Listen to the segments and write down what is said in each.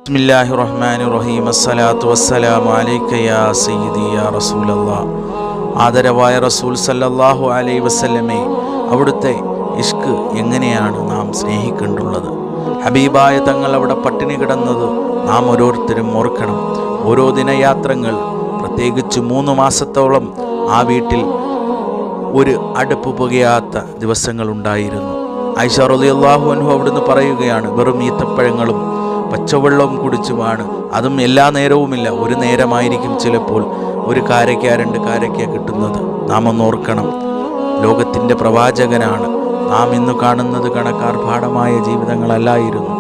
ബിസ്മില്ലാഹിർ റഹ്മാനിർ റഹീം. അസ്സലാത്തു വസ്സലാമു അലൈക യാ സയ്യിദി യാ റസൂലല്ലാഹ്. ആദരവായ റസൂൽ സല്ലല്ലാഹു അലൈഹി വസല്ലമേ, അവിടുത്തെ ഇഷ്ക് എങ്ങനെയാണ് നാം സ്നേഹിക്കേണ്ടുള്ളത്. ഹബീബായ തങ്ങൾ അവിടെ പട്ടിണി കിടന്നത് നാം ഓരോരുത്തരും ഓർക്കണം. ഓരോ ദിനയാത്രങ്ങൾ, പ്രത്യേകിച്ച് 3 മാസത്തോളം ആ വീട്ടിൽ ഒരു അടുപ്പ് പുകയാത്ത ദിവസങ്ങളുണ്ടായിരുന്നു. ആയിഷ റളിയല്ലാഹു അൻഹ അവിടുന്ന് പറയുകയാണ്, വെറും ഈത്തപ്പഴങ്ങളും പച്ചവെള്ളവും കുടിച്ചുമാണ്, അതും എല്ലാ നേരവുമില്ല, ഒരു നേരമായിരിക്കും ചിലപ്പോൾ ഒരു കാരയ്ക്ക 2 കാരയ്ക്ക കിട്ടുന്നത്. നാം ഒന്ന് ഓർക്കണം, ലോകത്തിൻ്റെ പ്രവാചകനാണ്. നാം ഇന്ന് കാണുന്നത് കണക്കാർഭാടമായ ജീവിതങ്ങളല്ലായിരുന്നു.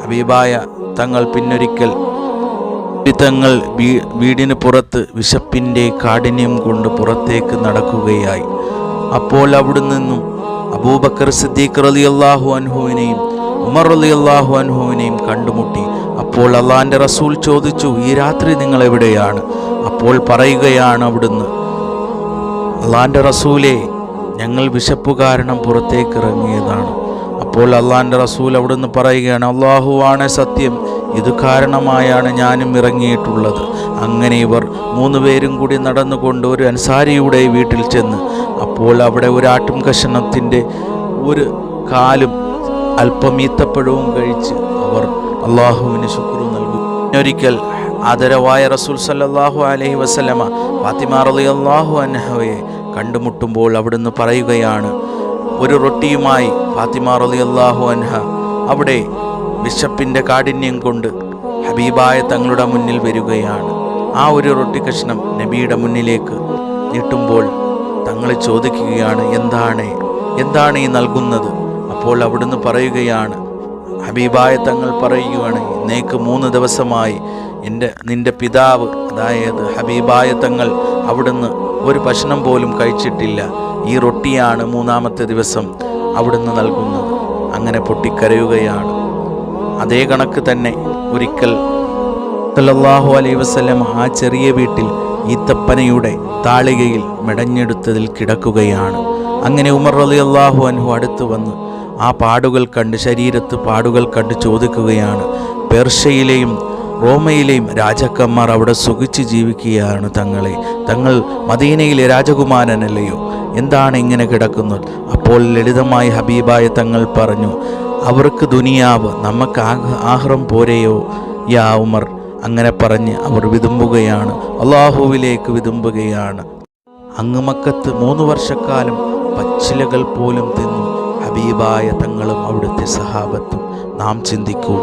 ഹബീബായ തങ്ങൾ പിന്നൊരിക്കൽ തങ്ങൾ വീടിന് പുറത്ത് വിശപ്പിൻ്റെ കാഠിന്യം കൊണ്ട് പുറത്തേക്ക് നടക്കുകയായി. അപ്പോൾ അവിടെ നിന്നും അബൂബക്കർ സിദ്ദീഖ് റളിയല്ലാഹു അൻഹുവിനെയും ഉമർ റളിയല്ലാഹു അൻഹുവിനെയും കണ്ടുമുട്ടി. അപ്പോൾ അള്ളാഹിൻ്റെ റസൂൽ ചോദിച്ചു, ഈ രാത്രി നിങ്ങൾ എവിടെയാണ്? അപ്പോൾ പറയുകയാണ് അവിടുന്ന്, അള്ളാഹിൻ്റെ റസൂലേ, ഞങ്ങൾ വിശപ്പ് കാരണം പുറത്തേക്ക് ഇറങ്ങിയതാണ്. അപ്പോൾ അള്ളാഹിൻ്റെ റസൂൽ അവിടുന്ന് പറയുകയാണ്, അള്ളാഹുവാണ് സത്യം, ഇത് കാരണമായാണ് ഞാനും ഇറങ്ങിയിട്ടുള്ളത്. അങ്ങനെ ഇവർ 3 പേരും കൂടി നടന്നുകൊണ്ട് ഒരു അൻസാരിയുടെ വീട്ടിൽ ചെന്ന്, അപ്പോൾ അവിടെ ഒരു ആട്ടും കഷണത്തിൻ്റെ ഒരു കാലും അല്പം ഈത്തപ്പഴവും കഴിച്ച് അവർ അള്ളാഹുവിന് ശുക്ർ നൽകും. ഒരിക്കൽ ആദരവായ റസൂൽ സല്ലല്ലാഹു അലൈഹി വസല്ലമ ഫാത്തിമ റളിയല്ലാഹു അൻഹയെ കണ്ടുമുട്ടുമ്പോൾ അവിടുന്ന് പറയുകയാണ്, ഒരു റൊട്ടിയുമായി ഫാത്തിമ റളിയല്ലാഹു അൻഹ അവിടെ വിശപ്പിൻ്റെ കാഠിന്യം കൊണ്ട് ഹബീബായ തങ്ങളുടെ മുന്നിൽ വരികയാണ്. ആ ഒരു റൊട്ടി കഷ്ണം നബിയുടെ മുന്നിലേക്ക് നീട്ടുമ്പോൾ തങ്ങൾ ചോദിക്കുകയാണ്, എന്താണ് ഈ നൽകുന്നത്? അപ്പോൾ അവിടുന്ന് പറയുകയാണ്, ഹബീബായ തങ്ങൾ പറയുകയാണ്, ഇന്നേക്ക് 3 ദിവസമായി നിൻ്റെ പിതാവ്, അതായത് ഹബീബായ തങ്ങൾ, അവിടുന്ന് ഒരു ഭക്ഷണം പോലും കഴിച്ചിട്ടില്ല. ഈ റൊട്ടിയാണ് 3-ാമത്തെ ദിവസം അവിടുന്ന് നൽകുന്നത്. അങ്ങനെ പൊട്ടിക്കരയുകയാണ്. അതേ കണക്ക് തന്നെ ഒരിക്കൽ സല്ലല്ലാഹു അലൈഹി വസല്ലം ആ ചെറിയ വീട്ടിൽ ഈത്തപ്പനയുടെ താളികയിൽ മെടഞ്ഞെടുത്തതിൽ കിടക്കുകയാണ്. അങ്ങനെ ഉമർ റളിയല്ലാഹു അൻഹു അടുത്ത് വന്ന് ആ പാടുകൾ കണ്ട്, ശരീരത്ത് പാടുകൾ കണ്ട് ചോദിക്കുകയാണ്, പേർഷ്യയിലെയും റോമയിലെയും രാജാക്കന്മാർ അവിടെ സുഖിച്ച് ജീവിക്കുകയാണ് തങ്ങൾ മദീനയിലെ രാജകുമാരനല്ലയോ, എന്താണ് ഇങ്ങനെ കിടക്കുന്നത്? അപ്പോൾ ലളിതമായി ഹബീബായ തങ്ങൾ പറഞ്ഞു, അവർക്ക് ദുനിയാവ്, നമുക്ക് ആഹ്റം പോരെയോ യാ ഉമർ. അങ്ങനെ പറഞ്ഞ് അവർ വിതുമ്പുകയാണ്, അള്ളാഹുവിലേക്ക് വിതുമ്പുകയാണ്. അങ്ങ് മക്കത്ത് 3 വർഷക്കാലം പച്ചിലകൾ പോലും തിന്നു ഹബീബായ തങ്ങളും അവിടുത്തെ സഹാബത്തും. നാം ചിന്തിക്കൂ,